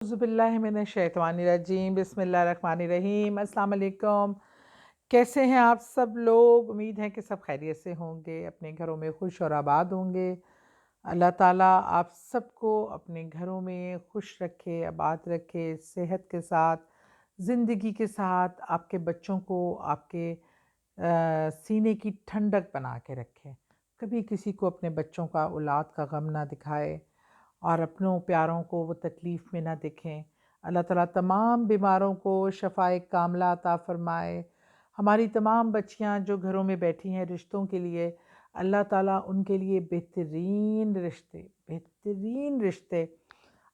اعوذ باللہ من الشیطان الرجیم، بسم اللہ الرحمن الرحیم۔ السلام علیکم، کیسے ہیں آپ سب لوگ؟ امید ہے کہ سب خیریت سے ہوں گے، اپنے گھروں میں خوش اور آباد ہوں گے۔ اللہ تعالیٰ آپ سب کو اپنے گھروں میں خوش رکھے، آباد رکھے، صحت کے ساتھ، زندگی کے ساتھ، آپ کے بچوں کو آپ کے سینے کی ٹھنڈک بنا کے رکھے۔ کبھی کسی کو اپنے بچوں کا، اولاد کا غم نہ دکھائے اور اپنوں پیاروں کو وہ تکلیف میں نہ دکھیں۔ اللہ تعالیٰ تمام بیماروں کو شفائے کاملہ عطا فرمائے۔ ہماری تمام بچیاں جو گھروں میں بیٹھی ہیں رشتوں کے لیے، اللہ تعالیٰ ان کے لیے بہترین رشتے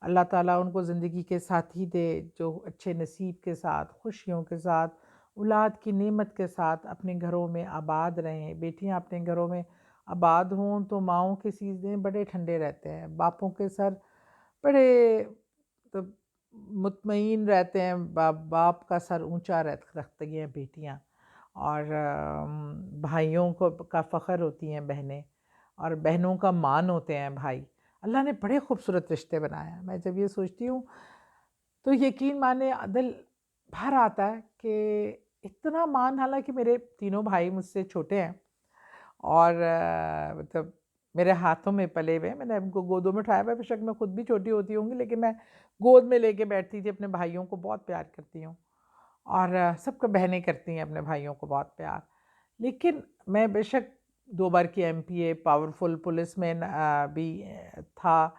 اللہ تعالیٰ ان کو زندگی کے ساتھی دے، جو اچھے نصیب کے ساتھ، خوشیوں کے ساتھ، اولاد کی نعمت کے ساتھ اپنے گھروں میں آباد رہیں۔ بیٹیاں اپنے گھروں میں آباد ہوں تو ماؤں کے سینے بڑے ٹھنڈے رہتے ہیں، باپوں کے سر بڑے مطلب مطمئن رہتے ہیں، باپ کا سر اونچا رکھتی ہیں بیٹیاں، اور بھائیوں کو کا فخر ہوتی ہیں بہنیں، اور بہنوں کا مان ہوتے ہیں بھائی۔ اللہ نے بڑے خوبصورت رشتے بنائے ہیں۔ میں جب یہ سوچتی ہوں تو یقین مانے دل بھر آتا ہے کہ اتنا مان، حالانکہ میرے تینوں بھائی مجھ سے چھوٹے ہیں اور مطلب میرے ہاتھوں میں پلے ہوئے ہیں، میں نے ان کو گودوں میں اٹھایا ہوا ہے۔ بے شک میں خود بھی چھوٹی ہوتی ہوں گی، لیکن میں گود میں لے کے بیٹھتی تھی، اپنے بھائیوں کو بہت پیار کرتی ہوں، اور سب کو بہنیں کرتی ہیں اپنے بھائیوں کو بہت پیار۔ لیکن میں بے شک 2 بار کی MPA، پاورفل پولیس مین بھی تھا،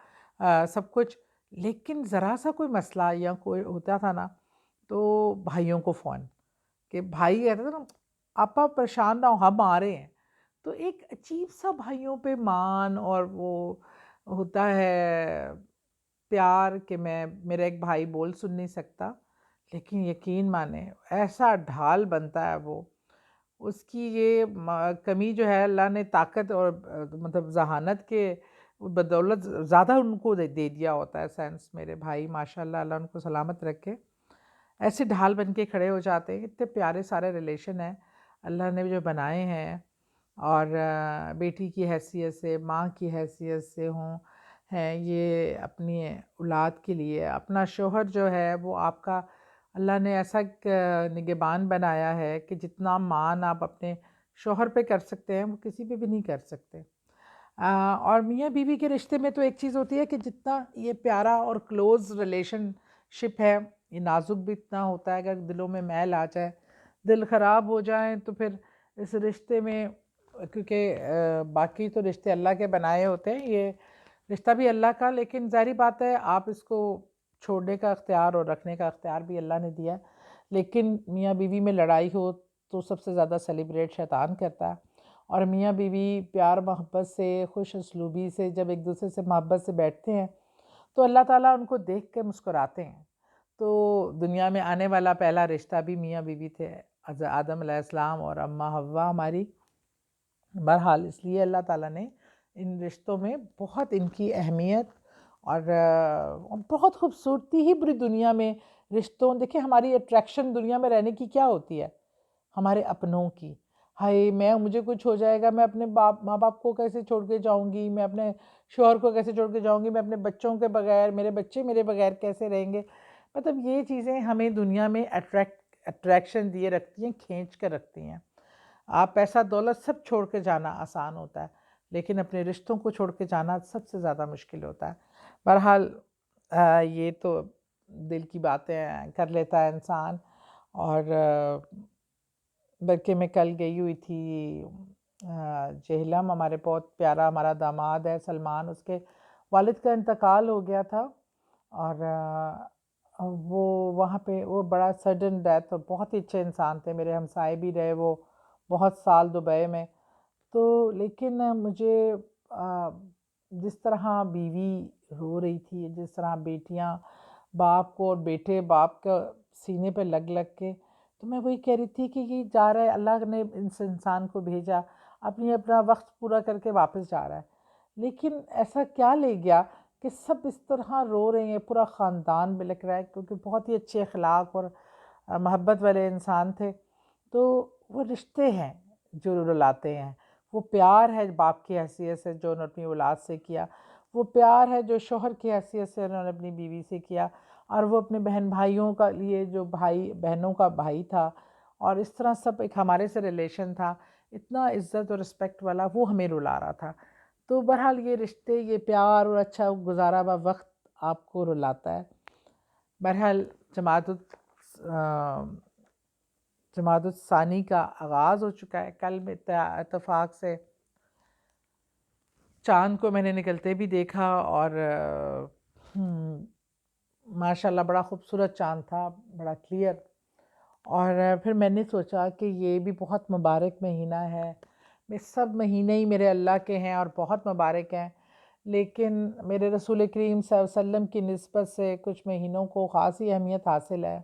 سب کچھ، لیکن ذرا سا کوئی مسئلہ یا کوئی ہوتا تھا نا تو بھائیوں کو فون، کہ بھائی کہتے تھے نا آپا پریشان نہ ہو، ہم آ رہے ہیں۔ تو ایک عجیب سا بھائیوں پہ مان اور وہ ہوتا ہے پیار، کہ میرا ایک بھائی بول سن نہیں سکتا، لیکن یقین مانے ایسا ڈھال بنتا ہے وہ، اس کی یہ کمی جو ہے اللہ نے طاقت اور مطلب ذہانت کے بدولت زیادہ ان کو دے دیا ہوتا ہے سینس۔ میرے بھائی ماشاءاللہ، اللہ ان کو سلامت رکھے، ایسے ڈھال بن کے کھڑے ہو جاتے ہیں۔ اتنے پیارے سارے ریلیشن ہیں اللہ نے جو بنائے ہیں، اور بیٹی کی حیثیت سے، ماں کی حیثیت سے ہیں یہ اپنی اولاد کے لیے۔ اپنا شوہر جو ہے وہ آپ کا اللہ نے ایسا نگہبان بنایا ہے کہ جتنا مان آپ اپنے شوہر پہ کر سکتے ہیں وہ کسی پہ بھی نہیں کر سکتے۔ اور میاں بیوی کے رشتے میں تو ایک چیز ہوتی ہے کہ جتنا یہ پیارا اور کلوز ریلیشن شپ ہے، یہ نازک بھی اتنا ہوتا ہے۔ اگر دلوں میں میل آ جائے، دل خراب ہو جائیں، تو پھر اس رشتے میں، کیونکہ باقی تو رشتے اللہ کے بنائے ہوتے ہیں، یہ رشتہ بھی اللہ کا، لیکن ظاہری بات ہے آپ اس کو چھوڑنے کا اختیار اور رکھنے کا اختیار بھی اللہ نے دیا ہے۔ لیکن میاں بیوی میں لڑائی ہو تو سب سے زیادہ سیلیبریٹ شیطان کرتا ہے، اور میاں بیوی پیار محبت سے، خوش اسلوبی سے جب ایک دوسرے سے محبت سے بیٹھتے ہیں تو اللہ تعالیٰ ان کو دیکھ کے مسکراتے ہیں۔ تو دنیا میں آنے والا پہلا رشتہ بھی میاں بیوی تھے، آدم علیہ السلام اور اماں حوا ہماری۔ بہرحال اس لیے اللہ تعالیٰ نے ان رشتوں میں بہت ان کی اہمیت اور بہت خوبصورتی ہی پوری دنیا میں رشتوں۔ دیکھیں ہماری اٹریکشن دنیا میں رہنے کی کیا ہوتی ہے؟ ہمارے اپنوں کی۔ ہائے مجھے کچھ ہو جائے گا، میں اپنے ماں باپ کو کیسے چھوڑ کے جاؤں گی، میں اپنے شوہر کو کیسے چھوڑ کے جاؤں گی، میں اپنے بچوں کے بغیر، میرے بچے میرے بغیر کیسے رہیں گے؟ مطلب یہ چیزیں ہمیں دنیا میں اٹریکشن دیے رکھتی ہیں، کھینچ کر رکھتی ہیں۔ آپ پیسہ دولت سب چھوڑ کے جانا آسان ہوتا ہے، لیکن اپنے رشتوں کو چھوڑ کے جانا سب سے زیادہ مشکل ہوتا ہے۔ بہرحال یہ تو دل کی باتیں کر لیتا ہے انسان۔ اور بلکہ میں کل گئی ہوئی تھی جہلم، ہمارے بہت پیارا ہمارا داماد ہے سلمان، اس کے والد کا انتقال ہو گیا تھا، اور وہ وہاں پہ وہ بڑا سڈن ڈیتھ، اور بہت ہی اچھے انسان تھے، میرے ہمسائے بھی رہے وہ بہت سال دبئی میں۔ تو لیکن مجھے جس طرح بیوی رو رہی تھی، جس طرح بیٹیاں باپ کو اور بیٹے باپ کا سینے پہ لگ لگ کے، تو میں وہی کہہ رہی تھی کہ یہ جا رہا ہے، اللہ نے اس انسان کو بھیجا اپنا وقت پورا کر کے واپس جا رہا ہے، لیکن ایسا کیا لے گیا کہ سب اس طرح رو رہے ہیں، پورا خاندان بلک رہا ہے، کیونکہ بہت ہی اچھے اخلاق اور محبت والے انسان تھے۔ تو وہ رشتے ہیں جو رلاتے ہیں، وہ پیار ہے باپ کی حیثیت سے جو انہوں نے اپنی اولاد سے کیا، وہ پیار ہے جو شوہر کی حیثیت سے انہوں نے اپنی بیوی سے کیا، اور وہ اپنے بہن بھائیوں کا لیے جو بھائی بہنوں کا بھائی تھا، اور اس طرح سب ایک ہمارے سے ریلیشن تھا، اتنا عزت اور رسپیکٹ والا، وہ ہمیں رلا رہا تھا۔ تو بہرحال یہ رشتے، یہ پیار اور اچھا گزارا ہوا وقت آپ کو رلاتا ہے۔ بہرحال جماعت الثانی کا آغاز ہو چکا ہے۔ کل میں اتفاق سے چاند کو میں نے نکلتے بھی دیکھا، اور ماشاء اللہ بڑا خوبصورت چاند تھا، بڑا کلیئر۔ اور پھر میں نے سوچا کہ یہ بھی بہت مبارک مہینہ ہے، میں سب مہینے ہی میرے اللہ کے ہیں اور بہت مبارک ہیں، لیکن میرے رسول کریم صلی اللہ علیہ وسلم کی نسبت سے کچھ مہینوں کو خاصی اہمیت حاصل ہے،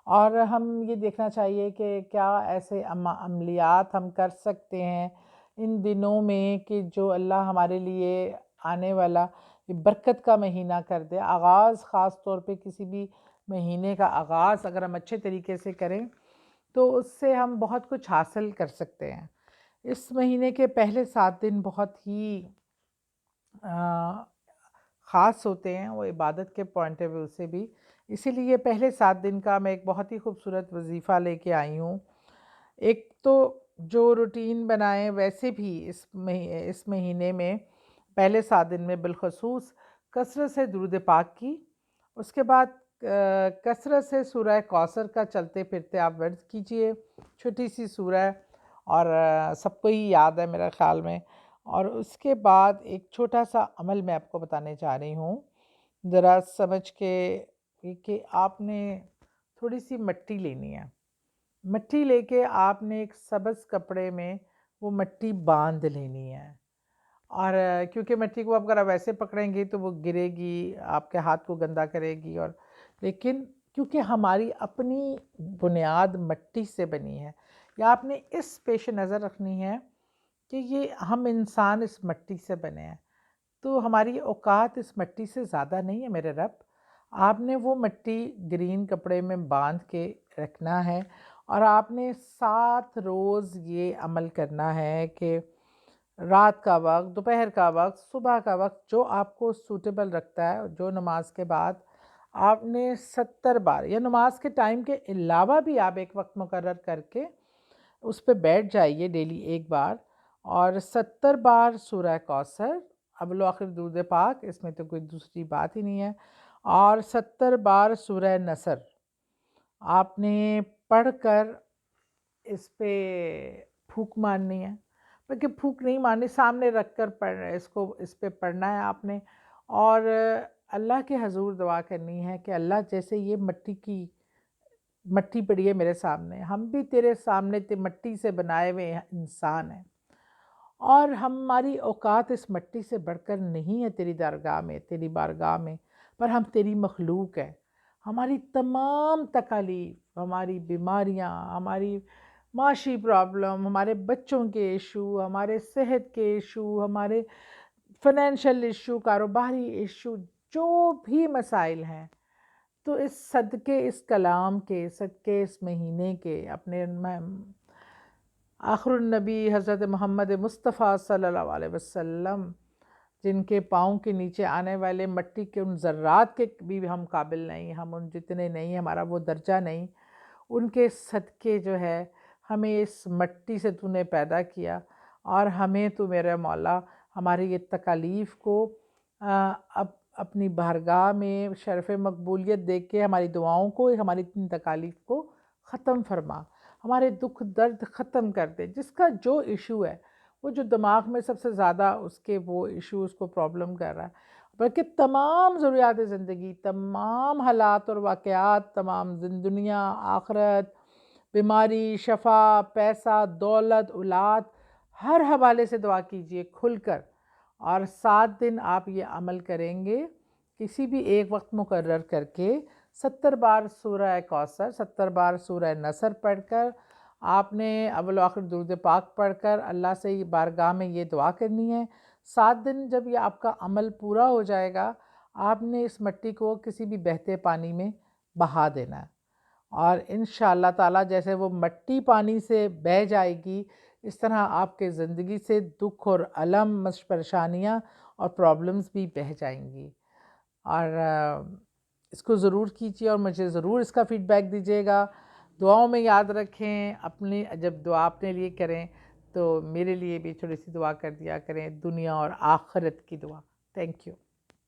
اور ہم یہ دیکھنا چاہیے کہ کیا ایسے عملیات ہم کر سکتے ہیں ان دنوں میں کہ جو اللہ ہمارے لیے آنے والا برکت کا مہینہ کر دے۔ آغاز خاص طور پہ کسی بھی مہینے کا آغاز اگر ہم اچھے طریقے سے کریں تو اس سے ہم بہت کچھ حاصل کر سکتے ہیں۔ اس مہینے کے پہلے 7 دن بہت ہی خاص ہوتے ہیں، وہ عبادت کے پوائنٹ آف ویو سے بھی، اسی لیے پہلے 7 دن کا میں ایک بہت ہی خوبصورت وظیفہ لے کے آئی ہوں۔ ایک تو جو روٹین بنائیں ویسے بھی اس مہینے میں پہلے 7 دن میں بالخصوص کثرت سے درود پاک کی، اس کے بعد کثرت سے سورہ کوثر کا چلتے پھرتے آپ ورد کیجئے، چھوٹی سی سورہ ہے اور سب کو ہی یاد ہے میرا خیال میں۔ اور اس کے بعد ایک چھوٹا سا عمل میں آپ کو بتانے جا رہی ہوں، ذرا سمجھ کے، کہ آپ نے تھوڑی سی مٹی لینی ہے، مٹی لے کے آپ نے ایک سبز کپڑے میں وہ مٹی باندھ لینی ہے، اور کیونکہ مٹی کو آپ اگر ویسے پکڑیں گے تو وہ گرے گی، آپ کے ہاتھ کو گندا کرے گی، اور لیکن کیونکہ ہماری اپنی بنیاد مٹی سے بنی ہے، یا آپ نے اس پیش نظر رکھنی ہے کہ یہ ہم انسان اس مٹی سے بنے ہیں، تو ہماری اوقات اس مٹی سے زیادہ نہیں ہے میرے رب۔ آپ نے وہ مٹی گرین کپڑے میں باندھ کے رکھنا ہے، اور آپ نے 7 روز یہ عمل کرنا ہے کہ رات کا وقت، دوپہر کا وقت، صبح کا وقت، جو آپ کو سوٹیبل رکھتا ہے، جو نماز کے بعد آپ نے 70 بار، یا نماز کے ٹائم کے علاوہ بھی آپ ایک وقت مقرر کر کے اس پہ بیٹھ جائیے ڈیلی ایک بار، اور 70 بار سورہ کوثر، اول و آخر درود پاک، اس میں تو کوئی دوسری بات ہی نہیں ہے، اور 70 بار سورہ نصر آپ نے پڑھ کر اس پہ پھونک مارنی ہے، بلکہ پھونک نہیں مارنی، سامنے رکھ کر اس پہ پڑھنا ہے آپ نے، اور اللہ کے حضور دعا کرنی ہے کہ اللہ جیسے یہ مٹی پڑی ہے میرے سامنے، ہم بھی تیرے سامنے مٹی سے بنائے ہوئے انسان ہیں، اور ہماری اوقات اس مٹی سے بڑھ کر نہیں ہے تیری درگاہ میں، تیری بارگاہ میں، پر ہم تیری مخلوق ہیں۔ ہماری تمام تکالیف، ہماری بیماریاں، ہماری معاشی پرابلم، ہمارے بچوں کے ایشو، ہمارے صحت کے ایشو، ہمارے فائنینشیل ایشو، کاروباری ایشو، جو بھی مسائل ہیں، تو اس صدقے اس کلام کے، صدقے اس مہینے کے، اپنے آخر النبی حضرت محمد مصطفیٰ صلی اللہ علیہ وسلم، جن کے پاؤں کے نیچے آنے والے مٹی کے ان ذرات کے بھی ہم قابل نہیں، ہم ان جتنے نہیں، ہمارا وہ درجہ نہیں، ان کے صدقے جو ہے ہمیں اس مٹی سے تو نے پیدا کیا، اور ہمیں تو میرے مولا ہماری یہ تکالیف کو اپنی بارگاہ میں شرف مقبولیت دیکھ کے ہماری دعاؤں کو، ہماری تکالیف کو ختم فرما، ہمارے دکھ درد ختم کر دے، جس کا جو ایشو ہے، وہ جو دماغ میں سب سے زیادہ اس کے وہ ایشو اس کو پرابلم کر رہا ہے، بلکہ تمام ضروریات زندگی، تمام حالات اور واقعات، تمام دنیا آخرت، بیماری، شفا، پیسہ، دولت، اولاد، ہر حوالے سے دعا کیجئے کھل کر، اور 7 دن آپ یہ عمل کریں گے، کسی بھی ایک وقت مقرر کر کے 70 بار سورہ کوثر، 70 بار سورہ نصر پڑھ کر، آپ نے اول و آخر درود پاک پڑھ کر اللہ سے یہ بارگاہ میں یہ دعا کرنی ہے۔ 7 دن جب یہ آپ کا عمل پورا ہو جائے گا، آپ نے اس مٹی کو کسی بھی بہتے پانی میں بہا دینا ہے، اور انشاءاللہ تعالیٰ جیسے وہ مٹی پانی سے بہہ جائے گی، اس طرح آپ کے زندگی سے دکھ اور الم، پریشانیاں اور پرابلمز بھی بہہ جائیں گی۔ اور اس کو ضرور کیجیے اور مجھے ضرور اس کا فیڈ بیک دیجیے گا. دعاؤں میں یاد رکھیں اپنے، جب دعا اپنے لیے کریں تو میرے لیے بھی تھوڑی سی دعا کر دیا کریں، دنیا اور آخرت کی دعا. Thank you.